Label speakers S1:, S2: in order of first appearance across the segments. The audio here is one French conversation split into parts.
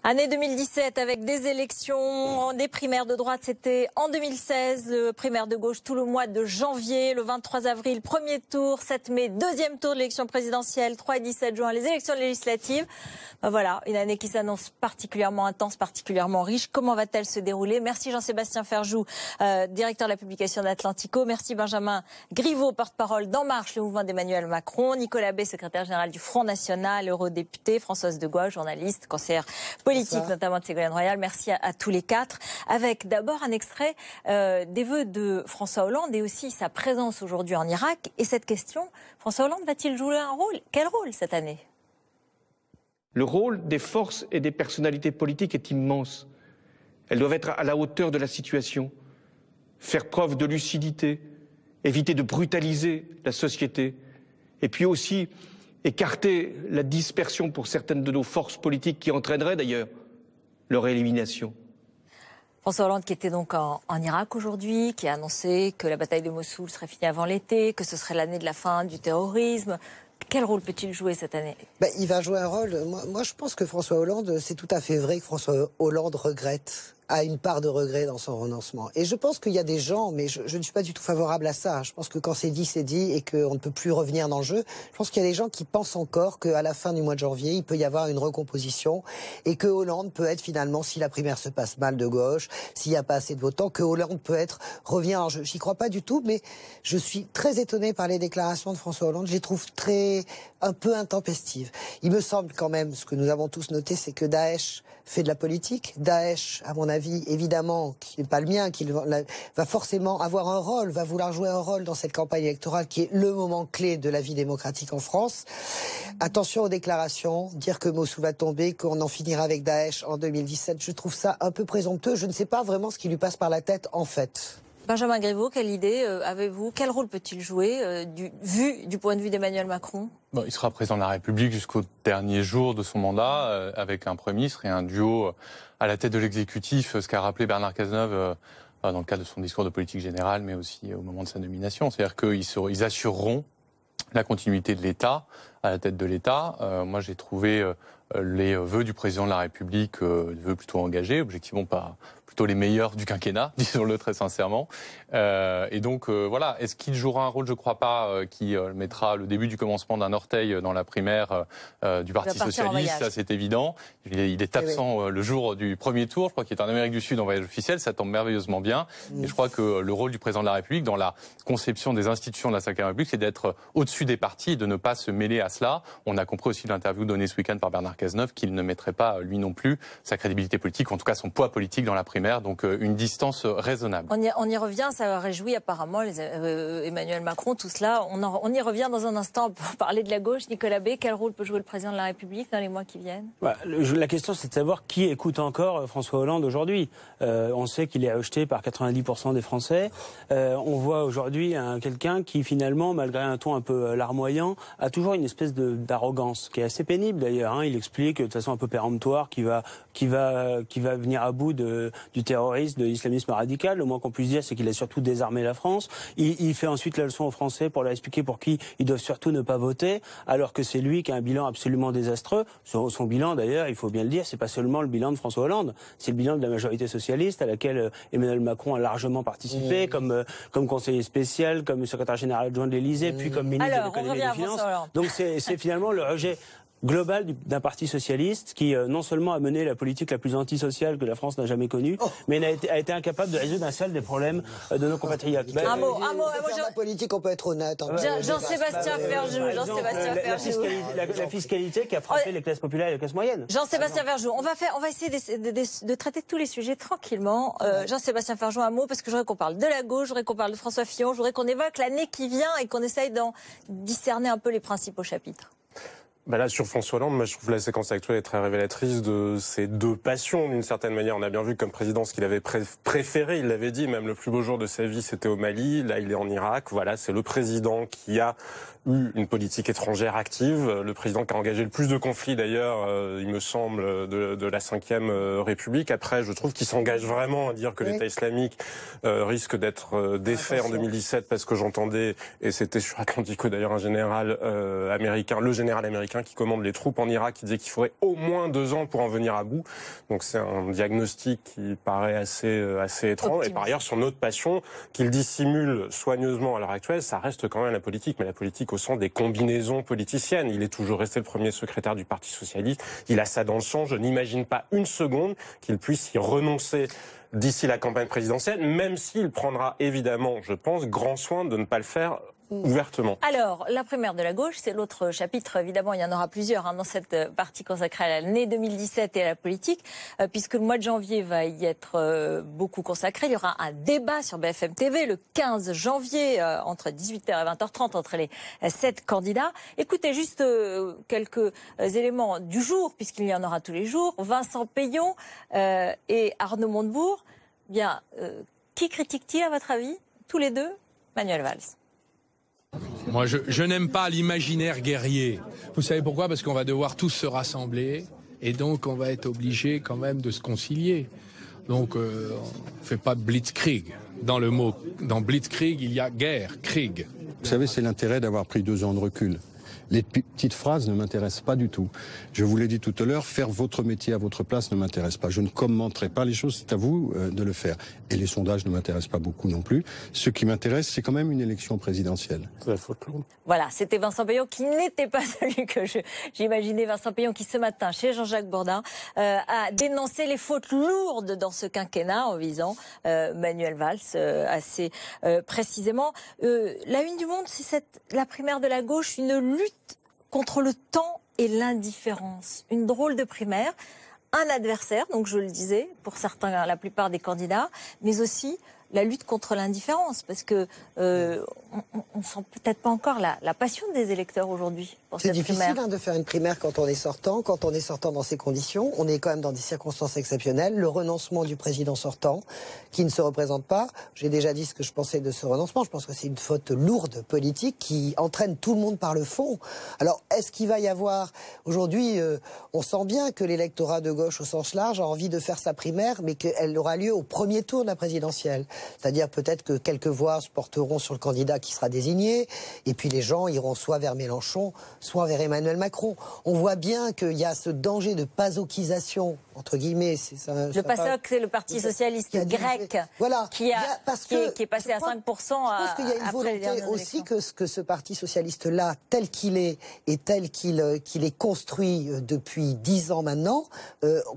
S1: Année 2017 avec des élections, des primaires de droite, c'était en 2016, primaire de gauche tout le mois de janvier, le 23 avril, premier tour, 7 mai, deuxième tour de l'élection présidentielle, 3 et 17 juin, les élections législatives. Ben voilà, une année qui s'annonce particulièrement intense, particulièrement riche. Comment va-t-elle se dérouler? Merci Jean-Sébastien Ferjou, directeur de la publication d'Atlantico. Merci Benjamin Griveaux, porte-parole d'En Marche, le mouvement d'Emmanuel Macron. Nicolas B, secrétaire général du Front National, eurodéputé. Françoise Degois, journaliste, conseillère politique, notamment de Ségolène Royal. Merci à tous les quatre. Avec d'abord un extrait des vœux de François Hollande et aussi sa présence aujourd'hui en Irak. Et cette question, François Hollande va-t-il jouer un rôle? Quel rôle cette année?
S2: Le rôle des forces et des personnalités politiques est immense. Elles doivent être à la hauteur de la situation, faire preuve de lucidité, éviter de brutaliser la société, et puis aussi écarter la dispersion pour certaines de nos forces politiques qui entraînerait d'ailleurs leur élimination.
S1: François Hollande qui était donc en Irak aujourd'hui, qui a annoncé que la bataille de Mossoul serait finie avant l'été, que ce serait l'année de la fin du terrorisme. Quel rôle peut-il jouer cette année?
S3: Il va jouer un rôle. Moi, je pense que François Hollande, c'est tout à fait vrai que François Hollande a une part de regret dans son renoncement. Et je pense qu'il y a des gens, mais je ne suis pas du tout favorable à ça. Je pense que quand c'est dit et qu'on ne peut plus revenir dans le jeu, je pense qu'il y a des gens qui pensent encore qu'à la fin du mois de janvier, il peut y avoir une recomposition et que Hollande peut être finalement, si la primaire se passe mal de gauche, s'il n'y a pas assez de votants, que Hollande peut revenir dans le jeu. J'y crois pas du tout, mais je suis très étonné par les déclarations de François Hollande. Je les trouve un peu intempestives. Il me semble quand même, ce que nous avons tous noté, c'est que Daesh fait de la politique. Daesh, à mon avis, évidemment, qui n'est pas le mien, qui va forcément avoir un rôle, va vouloir jouer un rôle dans cette campagne électorale qui est le moment clé de la vie démocratique en France. Attention aux déclarations, dire que Mossoul va tomber, qu'on en finira avec Daesh en 2017, je trouve ça un peu présomptueux. Je ne sais pas vraiment ce qui lui passe par la tête, en fait.
S1: Benjamin Griveaux, quelle idée avez-vous? Quel rôle peut-il jouer vu du point de vue d'Emmanuel Macron?
S4: Il sera président de la République jusqu'au dernier jour de son mandat, avec un Premier ministre et un duo à la tête de l'exécutif, ce qu'a rappelé Bernard Cazeneuve dans le cadre de son discours de politique générale, mais aussi au moment de sa nomination. C'est-à-dire qu'ils assureront la continuité de l'État, à la tête de l'État. Moi, j'ai trouvé les vœux du président de la République, des vœux plutôt engagés, objectivement pas plutôt les meilleurs du quinquennat, disons-le très sincèrement. Et donc, voilà, est-ce qu'il jouera un rôle? Je ne crois pas qu'il mettra le début du commencement d'un orteil dans la primaire du Parti socialiste, ça c'est évident. Il est absent le jour du premier tour, je crois qu'il est en Amérique du Sud en voyage officiel, ça tombe merveilleusement bien. Et je crois que le rôle du président de la République, dans la conception des institutions de la Ve République, c'est d'être au-dessus des partis et de ne pas se mêler à cela. On a compris aussi l'interview donnée ce week-end par Bernard Cazeneuve qu'il ne mettrait pas, lui non plus, sa crédibilité politique, en tout cas son poids politique dans la primaire. Donc une distance raisonnable.
S1: On y revient, ça réjouit apparemment Emmanuel Macron, tout cela. On y revient dans un instant pour parler de la gauche. Nicolas B, quel rôle peut jouer le président de la République dans les mois qui viennent?
S5: La question, c'est de savoir qui écoute encore François Hollande aujourd'hui. On sait qu'il est rejeté par 90% des Français. On voit aujourd'hui quelqu'un qui finalement, malgré un ton un peu larmoyant, a toujours une espèce d'arrogance qui est assez pénible d'ailleurs. Il explique de façon un peu péremptoire qu'il va venir à bout du terrorisme, de l'islamisme radical. Le moins qu'on puisse dire, c'est qu'il a surtout désarmé la France. Il fait ensuite la leçon aux Français pour leur expliquer pour qui ils doivent surtout ne pas voter, alors que c'est lui qui a un bilan absolument désastreux. Son bilan, d'ailleurs, il faut bien le dire, c'est pas seulement le bilan de François Hollande, c'est le bilan de la majorité socialiste à laquelle Emmanuel Macron a largement participé, comme conseiller spécial, comme secrétaire général adjoint de l'Élysée, puis comme ministre de l'économie et des finances. Donc c'est finalement le rejet global d'un parti socialiste qui non seulement a mené la politique la plus antisociale que la France n'a jamais connue, mais a été incapable de résoudre un seul des problèmes de nos compatriotes.
S3: Un mot. La politique, on peut être honnête.
S1: Jean-Sébastien Ferjou.
S5: La fiscalité qui a frappé les classes populaires et les classes moyennes.
S1: Jean-Sébastien Ferjou, on va essayer de traiter tous les sujets tranquillement. Jean-Sébastien Ferjou, un mot, parce que je voudrais qu'on parle de la gauche, je voudrais qu'on parle de François Fillon, je voudrais qu'on évoque l'année qui vient et qu'on essaye d'en discerner un peu les principaux chapitres.
S6: Là, sur François Hollande, moi, je trouve la séquence actuelle est très révélatrice de ces deux passions, d'une certaine manière. On a bien vu comme président ce qu'il avait préféré. Il l'avait dit, même le plus beau jour de sa vie, c'était au Mali. Là, il est en Irak. Voilà, c'est le président qui a eu une politique étrangère active. Le président qui a engagé le plus de conflits, d'ailleurs, il me semble, de la Ve République. Après, je trouve qu'il s'engage vraiment à dire que l'État islamique risque d'être défait en 2017, parce que j'entendais, et c'était sur Atlantico d'ailleurs, un général américain, le général américain quelqu'un qui commande les troupes en Irak, qui disait qu'il faudrait au moins 2 ans pour en venir à bout. Donc c'est un diagnostic qui paraît assez étrange.
S1: Optimiste.
S6: Et par ailleurs, son autre passion, qu'il dissimule soigneusement à l'heure actuelle, ça reste quand même la politique, mais la politique au sens des combinaisons politiciennes. Il est toujours resté le premier secrétaire du Parti socialiste. Il a ça dans le sang. Je n'imagine pas une seconde qu'il puisse y renoncer d'ici la campagne présidentielle, même s'il prendra évidemment, je pense, grand soin de ne pas le faire ouvertement.
S1: Alors, la primaire de la gauche, c'est l'autre chapitre. Évidemment, il y en aura plusieurs dans cette partie consacrée à l'année 2017 et à la politique, puisque le mois de janvier va y être beaucoup consacré. Il y aura un débat sur BFM TV le 15 janvier, entre 18h et 20h30, entre les 7 candidats. Écoutez juste quelques éléments du jour, puisqu'il y en aura tous les jours. Vincent Peillon et Arnaud Montebourg. Bien, qui critique-t-il à votre avis? Tous les deux? Manuel Valls.
S7: Moi, je n'aime pas l'imaginaire guerrier. Vous savez pourquoi? Parce qu'on va devoir tous se rassembler et donc on va être obligé quand même de se concilier. Donc, on ne fait pas blitzkrieg. Dans blitzkrieg, il y a guerre, krieg.
S8: Vous savez, c'est l'intérêt d'avoir pris 2 ans de recul. Les petites phrases ne m'intéressent pas du tout. Je vous l'ai dit tout à l'heure, faire votre métier à votre place ne m'intéresse pas. Je ne commenterai pas les choses, c'est à vous de le faire. Et les sondages ne m'intéressent pas beaucoup non plus. Ce qui m'intéresse, c'est quand même une élection présidentielle.
S6: C'est la faute lourde.
S1: Voilà, c'était Vincent Peillon qui n'était pas celui que j'imaginais. Vincent Peillon qui, ce matin, chez Jean-Jacques Bourdin, a dénoncé les fautes lourdes dans ce quinquennat en visant Manuel Valls assez précisément. La une du Monde, c'est la primaire de la gauche, une lutte contre le temps et l'indifférence. Une drôle de primaire, un adversaire, donc je le disais, pour certains, la plupart des candidats, mais aussi la lutte contre l'indifférence, parce que on sent peut-être pas encore la passion des électeurs aujourd'hui pour cette primaire.
S3: C'est difficile de faire une primaire quand on est sortant dans ces conditions. On est quand même dans des circonstances exceptionnelles. Le renoncement du président sortant, qui ne se représente pas. J'ai déjà dit ce que je pensais de ce renoncement. Je pense que c'est une faute lourde politique qui entraîne tout le monde par le fond. Alors, est-ce qu'il va y avoir... Aujourd'hui, on sent bien que l'électorat de gauche au sens large a envie de faire sa primaire, mais qu'elle aura lieu au premier tour de la présidentielle. C'est-à-dire peut-être que quelques voix se porteront sur le candidat qui sera désigné, et puis les gens iront soit vers Mélenchon, soit vers Emmanuel Macron. On voit bien qu'il y a ce danger de pasokisation, entre guillemets.
S1: Le PASOK, c'est le Parti socialiste grec,
S3: voilà,
S1: qui est passé à 5%.
S3: Je pense qu'il y a une volonté aussi que ce Parti socialiste-là, tel qu'il est, et tel qu'il est construit depuis 10 ans maintenant,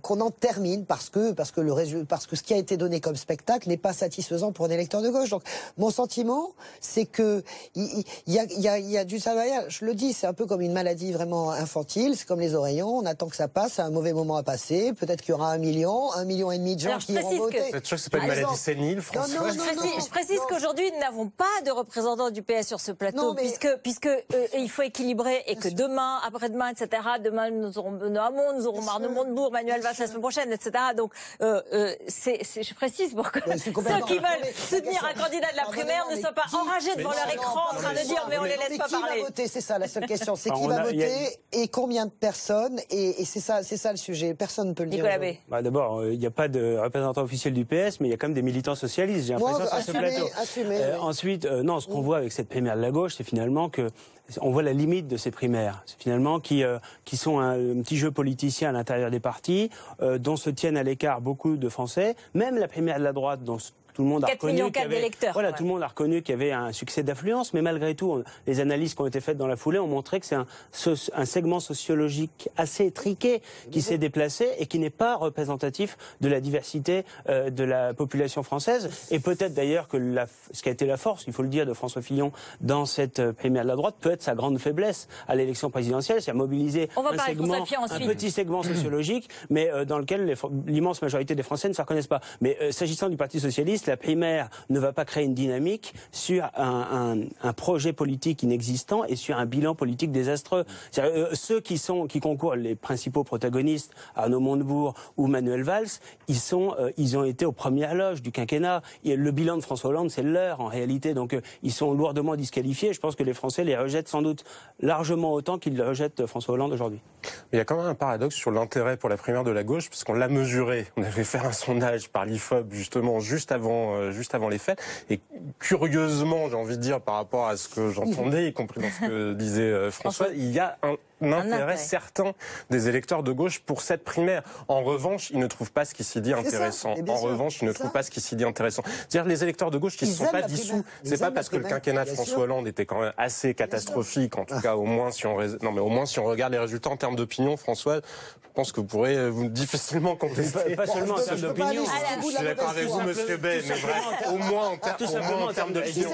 S3: qu'on en termine, parce que ce qui a été donné comme spectacle n'est pas satisfaisant pour un électeur de gauche. Donc, mon sentiment, c'est que il y a du travail. Je le dis, c'est un peu comme une maladie vraiment infantile. C'est comme les oreillons. On attend que ça passe. C'est un mauvais moment à passer. Peut-être qu'il y aura 1,5 million de gens qui iront voter.
S6: Vous êtes sûr que c'est pas une maladie sénile, François?
S1: Je précise qu'aujourd'hui, nous n'avons pas de représentants du PS sur ce plateau, puisque il faut équilibrer et que demain, après-demain, etc. Demain, nous aurons Benoît Hamon, nous aurons Arnaud Montebourg, Manuel Valls la semaine prochaine, etc. Donc, je précise pour que ceux qui veulent soutenir un candidat de la primaire ne soient pas enragés devant leur écran en train de dire mais on les laisse pas parler.
S3: Qui va voter? C'est ça la seule question. C'est qui va voter et combien de personnes? Et c'est ça le sujet. Personne ne peut le dire.
S1: Nicolas Bay.
S5: D'abord, il n'y a pas de représentant officiel du PS, mais il y a quand même des militants socialistes, j'ai l'impression, sur ce plateau. Ensuite, non, ce qu'on voit avec cette primaire de la gauche, c'est finalement que on voit la limite de ces primaires. C'est finalement qui sont un petit jeu politicien à l'intérieur des partis, dont se tiennent à l'écart beaucoup de Français. Même la primaire de la droite, dont tout le monde a reconnu tout le monde a reconnu qu'il y avait un succès d'affluence, mais malgré tout, les analyses qui ont été faites dans la foulée ont montré que c'est un segment sociologique assez étriqué qui s'est déplacé et qui n'est pas représentatif de la diversité de la population française. Et peut-être d'ailleurs que ce qui a été la force, il faut le dire, de François Fillon dans cette primaire de la droite peut être sa grande faiblesse à l'élection présidentielle, c'est à mobiliser un petit segment sociologique, mais dans lequel l'immense majorité des Français ne se reconnaissent pas. Mais s'agissant du Parti socialiste, la primaire ne va pas créer une dynamique sur un projet politique inexistant et sur un bilan politique désastreux. Ceux qui concourent, les principaux protagonistes, Arnaud Montebourg ou Manuel Valls, ils ont été aux premières loges du quinquennat. Et le bilan de François Hollande, c'est leur en réalité. Donc ils sont lourdement disqualifiés. Je pense que les Français les rejettent sans doute largement autant qu'ils rejettent François Hollande aujourd'hui.
S6: Mais il y a quand même un paradoxe sur l'intérêt pour la primaire de la gauche, puisqu'on l'a mesuré. On avait fait un sondage par l'IFOP justement juste avant les fêtes. Et curieusement, j'ai envie de dire, par rapport à ce que j'entendais, y compris dans ce que disait François, il y a intérêt certain des électeurs de gauche pour cette primaire. En revanche, ils ne trouvent pas ce qui s'y dit intéressant. En revanche, ils ne trouvent pas ce qui s'y dit intéressant. C'est-à-dire les électeurs de gauche qui ne sont pas dissous. C'est pas parce que le quinquennat de François Hollande était quand même assez catastrophique, en tout cas au moins si on regarde les résultats en termes d'opinion, François, je pense que vous pourrez difficilement contester.
S5: Pas seulement en termes d'opinion.
S6: Je suis d'accord avec vous, Monsieur Bay, mais bref, au moins en termes d'opinion.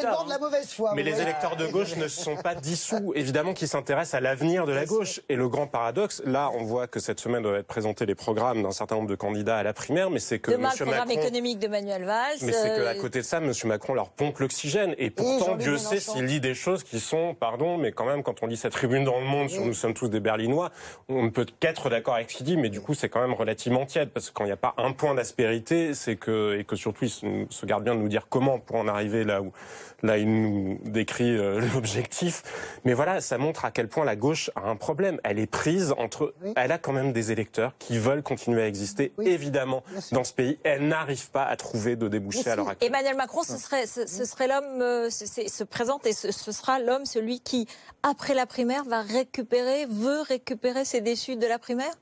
S6: Mais les électeurs de gauche ne sont pas dissous, évidemment, qui s'intéressent à l'avenir de la gauche. Et le grand paradoxe, là, on voit que cette semaine doivent être présentés les programmes d'un certain nombre de candidats à la primaire, mais c'est que
S1: demain, le programme économique de Manuel Valls.
S6: Mais c'est qu'à côté de ça, M. Macron leur pompe l'oxygène. Et pourtant, Dieu sait s'il lit des choses qui sont, pardon, mais quand même, quand on lit cette tribune dans Le Monde sur Nous sommes tous des Berlinois, on ne peut qu'être d'accord avec ce qu'il dit, mais du coup, c'est quand même relativement tiède, parce que quand il n'y a pas un point d'aspérité, et que surtout, il se garde bien de nous dire comment pour en arriver là il nous décrit l'objectif. Mais voilà, ça montre à quel point la gauche a un problème. Elle est prise entre... Elle a quand même des électeurs qui veulent continuer à exister, évidemment, dans ce pays. Elle n'arrive pas à trouver de débouchés à l'heure actuelle.
S1: Emmanuel Macron, ce serait l'homme, se présente et ce sera l'homme, celui qui, après la primaire, veut récupérer ses déçus de la primaire?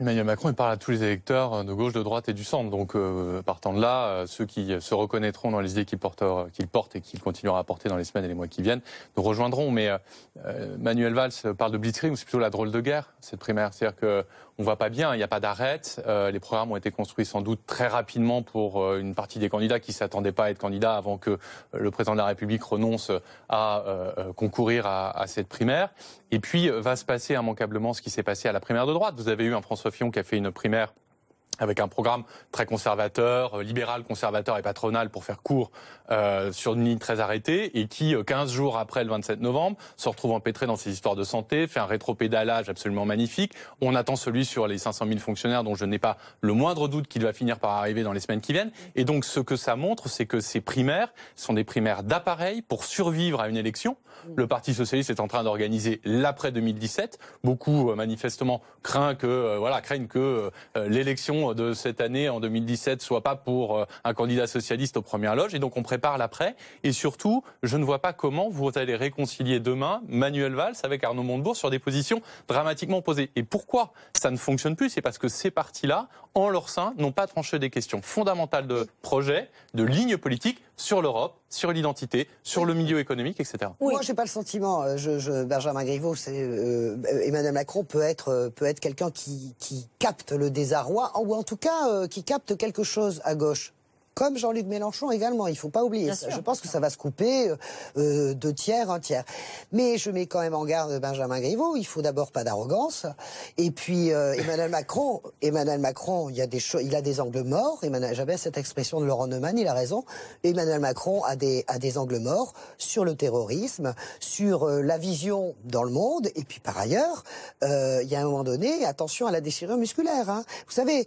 S4: Emmanuel Macron, il parle à tous les électeurs de gauche, de droite et du centre. Donc, partant de là, ceux qui se reconnaîtront dans les idées qu'il porte et qu'il continuera à porter dans les semaines et les mois qui viennent, nous rejoindront. Mais Manuel Valls parle de blitzkrieg, ou c'est plutôt la drôle de guerre, cette primaire. C'est-à-dire que on voit pas bien, il n'y a pas d'arrête. Les programmes ont été construits sans doute très rapidement pour une partie des candidats qui s'attendaient pas à être candidats avant que le président de la République renonce à concourir à cette primaire. Et puis va se passer immanquablement ce qui s'est passé à la primaire de droite. Vous avez eu un François Fillon qui a fait une primaire avec un programme très conservateur, libéral, conservateur et patronal pour faire court, sur une ligne très arrêtée, et qui, 15 jours après le 27 novembre, se retrouve empêtré dans ses histoires de santé, fait un rétropédalage absolument magnifique. On attend celui sur les 500 000 fonctionnaires dont je n'ai pas le moindre doute qu'il va finir par arriver dans les semaines qui viennent. Et donc, ce que ça montre, c'est que ces primaires sont des primaires d'appareil pour survivre à une élection. Le Parti socialiste est en train d'organiser l'après 2017. Beaucoup, manifestement, craignent que l'élection de cette année en 2017 soit pas pour un candidat socialiste aux premières loges, et donc on prépare l'après. Et surtout, je ne vois pas comment vous allez réconcilier demain Manuel Valls avec Arnaud Montebourg sur des positions dramatiquement opposées. Et pourquoi ça ne fonctionne plus? C'est parce que ces partis-là, en leur sein, n'ont pas tranché des questions fondamentales de projet, de ligne politique sur l'Europe, sur l'identité, sur le milieu économique, etc.
S3: Oui. Moi, j'ai pas le sentiment. Benjamin Griveaux, Emmanuel Macron peut être quelqu'un qui capte le désarroi, ou en tout cas qui capte quelque chose à gauche. Comme Jean-Luc Mélenchon également, il ne faut pas oublier ça. Je pense que ça va se couper 2 tiers, 1 tiers. Mais je mets quand même en garde Benjamin Griveaux, il faut d'abord pas d'arrogance. Et puis Emmanuel Macron, il a des angles morts. J'avais cette expression de Laurent Neumann, il a raison. Emmanuel Macron a des angles morts sur le terrorisme, sur la vision dans le monde. Et puis par ailleurs, il y a un moment donné, attention à la déchirure musculaire. Hein. Vous savez,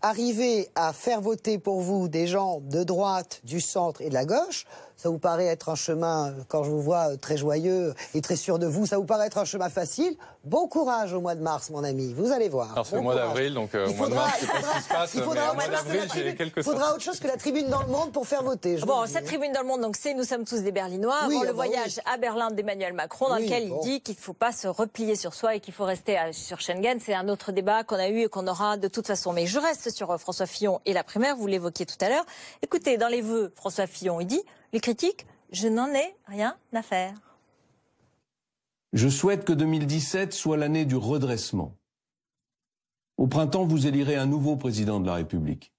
S3: arriver à faire voter pour vous des gens de droite, du centre et de la gauche, ça vous paraît être un chemin, quand je vous vois très joyeux et très sûr de vous, ça vous paraît être un chemin facile. Bon courage au mois de mars, mon ami, vous allez voir.
S4: Alors c'est le mois d'avril, donc au mois de mars, je sais pas ce qui se passe, mais au mois d'avril, j'ai quelques...
S3: Il faudra autre chose que la tribune dans le monde pour faire voter.
S1: Cette tribune dans le monde, donc c'est Nous sommes tous des Berlinois, avant le voyage à Berlin d'Emmanuel Macron, dans lequel il dit qu'il ne faut pas se replier sur soi et qu'il faut rester sur Schengen. C'est un autre débat qu'on a eu et qu'on aura de toute façon. Mais je reste sur François Fillon et la primaire, vous l'évoquiez tout à l'heure. Écoutez, dans les vœux, François Fillon, il dit, les critiques, je n'en ai rien à faire.
S9: Je souhaite que 2017 soit l'année du redressement. Au printemps, vous élirez un nouveau président de la République.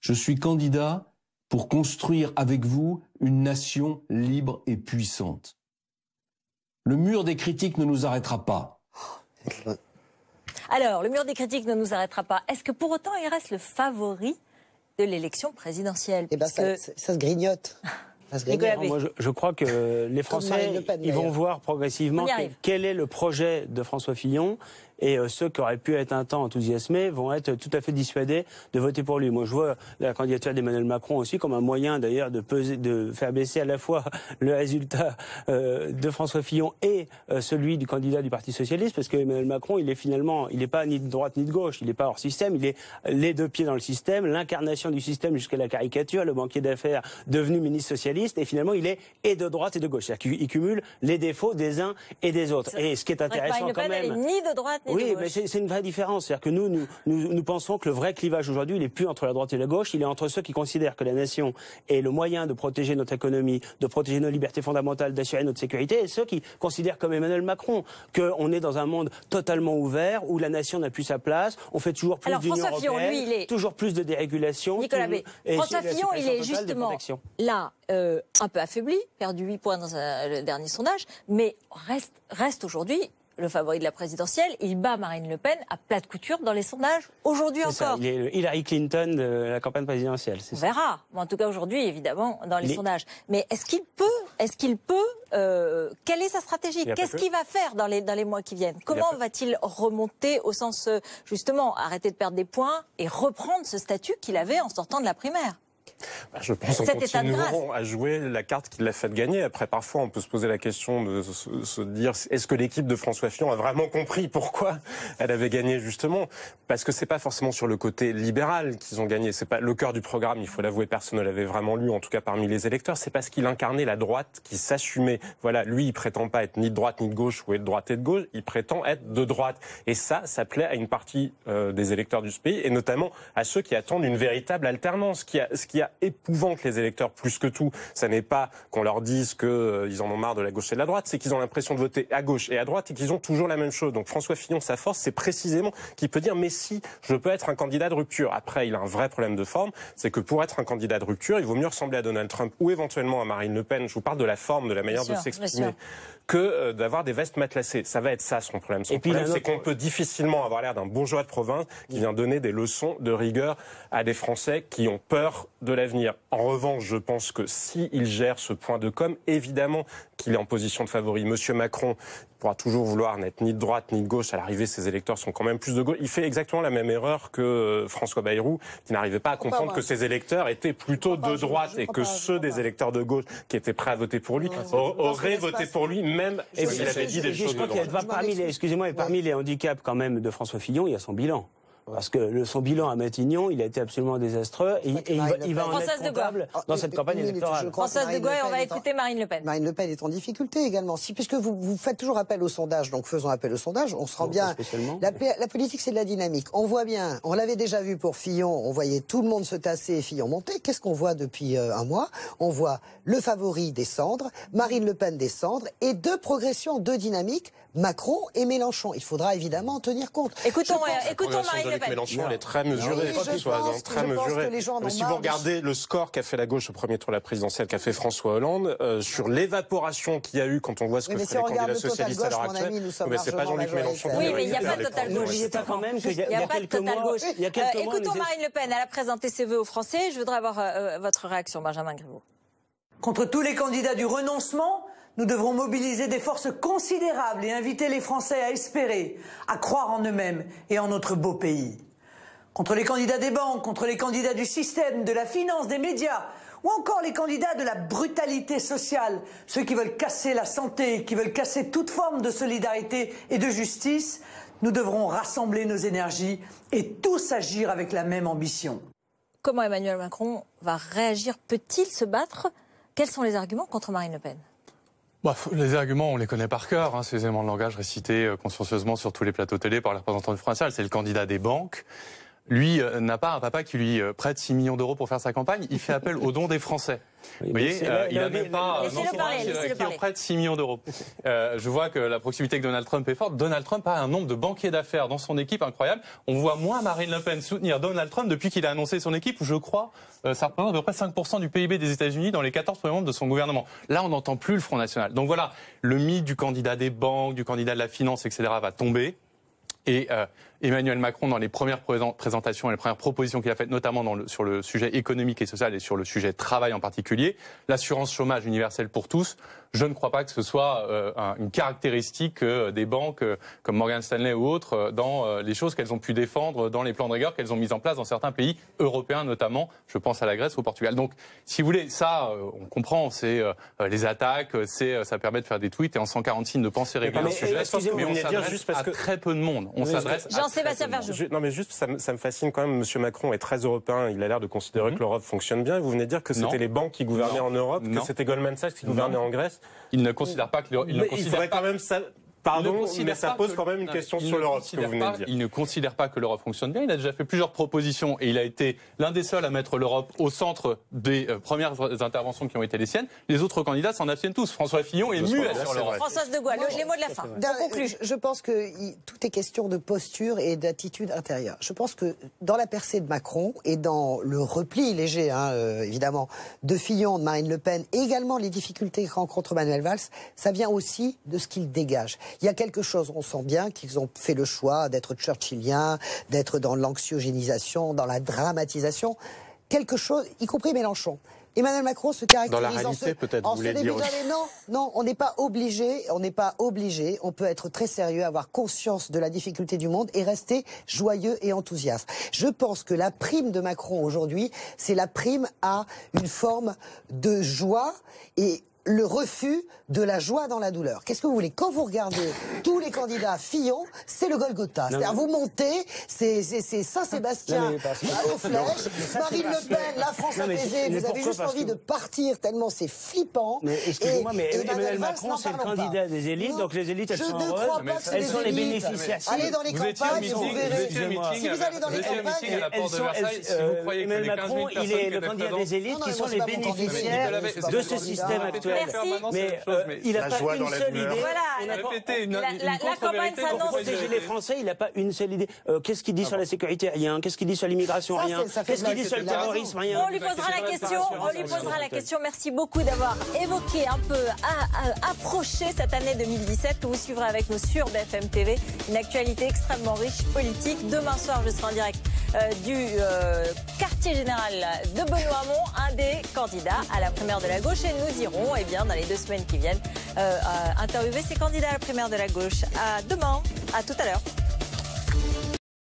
S9: Je suis candidat pour construire avec vous une nation libre et puissante. Le mur des critiques ne nous arrêtera pas.
S1: Alors, le mur des critiques ne nous arrêtera pas. Est-ce que pour autant il reste le favori de l'élection présidentielle?
S3: Eh bien, ça se grignote.
S5: Moi, je crois que les Français, ils vont voir progressivement quel est le projet de François Fillon et ceux qui auraient pu être un temps enthousiasmés vont être tout à fait dissuadés de voter pour lui. Moi, je vois la candidature d'Emmanuel Macron aussi comme un moyen d'ailleurs de faire baisser à la fois le résultat de François Fillon et celui du candidat du Parti socialiste, parce que Emmanuel Macron, il n'est pas ni de droite ni de gauche, il n'est pas hors système, il est les deux pieds dans le système, l'incarnation du système jusqu'à la caricature, le banquier d'affaires devenu ministre socialiste, et finalement il est et de droite et de gauche. C'est-à-dire qu'il cumule les défauts des uns et des autres. Et ce qui est intéressant quand même...
S1: Elle est ni de droite ni de gauche.
S5: Oui, mais c'est une vraie différence. C'est-à-dire que nous pensons que le vrai clivage aujourd'hui, il n'est plus entre la droite et la gauche, il est entre ceux qui considèrent que la nation est le moyen de protéger notre économie, de protéger nos libertés fondamentales, d'assurer notre sécurité, et ceux qui considèrent comme Emmanuel Macron qu'on est dans un monde totalement ouvert, où la nation n'a plus sa place, on fait toujours plus d'Union européenne,
S1: lui, il est...
S5: toujours plus de dérégulation.
S1: Nicolas B. François Fillon, il est justement là, un peu affaibli, perdu 8 points dans le dernier sondage, mais reste aujourd'hui le favori de la présidentielle. Il bat Marine Le Pen à plate couture dans les sondages aujourd'hui encore.
S5: Ça, il est le Hillary Clinton de la campagne présidentielle.
S1: On verra. En tout cas aujourd'hui, évidemment, dans les sondages. Mais est-ce qu'il peut quelle est sa stratégie? Qu'est-ce qu'il va faire dans les mois qui viennent? Comment va-t-il remonter au sens, justement, arrêter de perdre des points et reprendre ce statut qu'il avait en sortant de la primaire?
S6: Je pense qu'on continueront à jouer la carte qui l'a fait gagner. Après, parfois, on peut se poser la question de se dire, est-ce que l'équipe de François Fillon a vraiment compris pourquoi elle avait gagné, justement? Parce que c'est pas forcément sur le côté libéral qu'ils ont gagné. C'est pas le cœur du programme, il faut l'avouer, personne ne l'avait vraiment lu, en tout cas parmi les électeurs. C'est parce qu'il incarnait la droite, qui s'assumait. Voilà, lui, il prétend pas être ni de droite ni de gauche, ou être de droite et de gauche, il prétend être de droite. Et ça plaît à une partie des électeurs du pays, et notamment à ceux qui attendent une véritable alternance. Ce qui a épouvante les électeurs plus que tout, ça n'est pas qu'on leur dise qu'ils en ont marre de la gauche et de la droite, c'est qu'ils ont l'impression de voter à gauche et à droite et qu'ils ont toujours la même chose. Donc François Fillon, sa force, c'est précisément qu'il peut dire mais si, je peux être un candidat de rupture. Après, il a un vrai problème de forme, c'est que pour être un candidat de rupture, il vaut mieux ressembler à Donald Trump ou éventuellement à Marine Le Pen. Je vous parle de la forme, de la manière de s'exprimer, que d'avoir des vestes matelassées. Ça va être ça son problème. Son problème, c'est qu'on peut difficilement avoir l'air d'un bourgeois de province qui vient donner des leçons de rigueur à des Français qui ont peur de l'avenir. En revanche, je pense que s'il gère ce point de com', évidemment qu'il est en position de favori. Monsieur Macron pourra toujours vouloir n'être ni de droite ni de gauche. À l'arrivée, ses électeurs sont quand même plus de gauche. Il fait exactement la même erreur que François Bayrou, qui n'arrivait pas à comprendre que ses électeurs étaient plutôt de droite et que ceux des électeurs de gauche qui étaient prêts à voter pour lui auraient voté pour lui, même s'il avait dit des choses de droite.
S5: Parmi les handicaps quand même de François Fillon, il y a son bilan. Parce que son bilan à Matignon, il a été absolument désastreux et il va en être comptable dans cette campagne électorale.
S1: Françoise de Gaulle, on va écouter Marine Le Pen.
S3: Marine Le Pen est en difficulté également. Puisque vous faites toujours appel au sondage, donc faisons appel au sondage, on se rend bien. La politique, c'est de la dynamique. On voit bien, on l'avait déjà vu pour Fillon, on voyait tout le monde se tasser et Fillon monter. Qu'est-ce qu'on voit depuis un mois? On voit le favori descendre, Marine Le Pen descendre et deux progressions, deux dynamiques, Macron et Mélenchon. Il faudra évidemment en tenir compte.
S1: Écoutons Marine Le Pen.
S6: Mélenchon, elle est très mesurée, très mesurée. Si vous regardez le score qu'a fait la gauche au premier tour de la présidentielle, qu'a fait François Hollande, sur l'évaporation qu'il y a eu quand on voit ce que font les candidats socialistes à l'heure actuelle, c'est pas Jean-Luc Mélenchon.
S1: Oui, mais il n'y a pas de total gauche.
S5: Il n'y a pas de total gauche.
S1: Écoutons Marine Le Pen, elle a présenté ses vœux aux Français. Je voudrais avoir votre réaction, Benjamin Griveaux.
S10: Contre tous les candidats du renoncement, nous devrons mobiliser des forces considérables et inviter les Français à espérer, à croire en eux-mêmes et en notre beau pays. Contre les candidats des banques, contre les candidats du système, de la finance, des médias, ou encore les candidats de la brutalité sociale, ceux qui veulent casser la santé, qui veulent casser toute forme de solidarité et de justice, nous devrons rassembler nos énergies et tous agir avec la même ambition.
S1: Comment Emmanuel Macron va réagir? Peut-il se battre? Quels sont les arguments contre Marine Le Pen?
S4: Les arguments, on les connaît par cœur, ces éléments de langage récités consciencieusement sur tous les plateaux télé par les représentants du Front National. C'est le candidat des banques. Lui n'a pas un papa qui lui prête 6 millions d'euros pour faire sa campagne. Il fait appel aux dons des Français. Vous voyez, il n'a même pas un entourage qui en prête 6 millions d'euros. Je vois que la proximité avec Donald Trump est forte. Donald Trump a un nombre de banquiers d'affaires dans son équipe incroyable. On voit moins Marine Le Pen soutenir Donald Trump depuis qu'il a annoncé son équipe. Je crois, ça représente à peu près 5% du PIB des États-Unis dans les 14 premiers membres de son gouvernement. Là, on n'entend plus le Front National. Donc voilà, le mythe du candidat des banques, du candidat de la finance, etc. va tomber. Et Emmanuel Macron, dans les premières présentations et les premières propositions qu'il a faites, notamment sur le sujet économique et social et sur le sujet travail en particulier, l'assurance chômage universelle pour tous, je ne crois pas que ce soit une caractéristique des banques comme Morgan Stanley ou autres dans les choses qu'elles ont pu défendre dans les plans de rigueur qu'elles ont mis en place dans certains pays européens notamment. Je pense à la Grèce ou au Portugal. Donc, si vous voulez, ça, on comprend, c'est les attaques, ça permet de faire des tweets et en 140 signes de pensée régler un sujet. Mais on s'adresse à très peu de monde. On s'adresse à
S1: Jean-Sébastien Ferjou.
S6: Non, mais juste, ça me fascine quand même. Monsieur Macron est très européen. Il a l'air de considérer que l'Europe fonctionne bien. Vous venez de dire que c'était les banques qui gouvernaient en Europe, que c'était Goldman Sachs qui gouvernait en Grèce.
S4: Il ne considère pas que
S6: il faudrait quand même ça. Pardon, mais ça pose quand même une question sur l'Europe, ce que vous venez de dire.
S4: Il ne considère pas que l'Europe fonctionne bien. Il a déjà fait plusieurs propositions et il a été l'un des seuls à mettre l'Europe au centre des premières interventions qui ont été les siennes. Les autres candidats s'en abstiennent tous. François Fillon est muet sur l'Europe.
S1: Françoise de Gaulle, les mots de la fin. On conclut.
S3: Je pense que tout est question de posture et d'attitude intérieure. Je pense que dans la percée de Macron et dans le repli léger, évidemment, de Fillon, de Marine Le Pen, et également les difficultés que rencontre Manuel Valls, ça vient aussi de ce qu'il dégage. Il y a quelque chose, on sent bien qu'ils ont fait le choix d'être churchilliens, d'être dans l'anxiogénisation, dans la dramatisation. Quelque chose, y compris Mélenchon. Emmanuel Macron se caractérise
S6: dans la réalité, peut-être, vous voulez dire aussi.
S3: Non, on n'est pas obligé, on peut être très sérieux, avoir conscience de la difficulté du monde et rester joyeux et enthousiaste. Je pense que la prime de Macron aujourd'hui, c'est la prime à une forme de joie et le refus de la joie dans la douleur. Qu'est-ce que vous voulez? Quand vous regardez tous les candidats Fillon, c'est le Golgotha. C'est-à-dire vous montez, c'est Saint-Sébastien aux flèches, Marine Le Pen, la France apaisée, vous avez juste envie de partir tellement c'est flippant.
S5: Mais excusez-moi, mais Emmanuel Macron, c'est le candidat des élites, donc les élites, elles sont heureuses, elles sont les bénéficiaires.
S3: Allez dans les campagnes et vous verrez. Si vous allez dans les campagnes,
S5: Emmanuel Macron, il est le candidat des élites qui sont les bénéficiaires de ce système actuel. Mais il n'a pas une seule idée.
S1: La campagne s'annonce.
S5: Protéger les Français, il n'a pas une seule idée. Qu'est-ce qu'il dit sur la sécurité? Rien. Qu'est-ce qu'il dit sur l'immigration? Rien. Qu'est-ce qu'il dit sur le terrorisme? Rien.
S1: On lui posera la question. Merci beaucoup d'avoir évoqué un peu, approché cette année 2017 que vous suivrez avec nous sur BFM TV. Une actualité extrêmement riche, politique. Demain soir, je serai en direct du quartier général de Benoît Hamon, un des candidats à la primaire de la gauche. Et nous irons, dans les 2 semaines qui viennent, interviewer ces candidats à la primaire de la gauche. À demain, à tout à l'heure.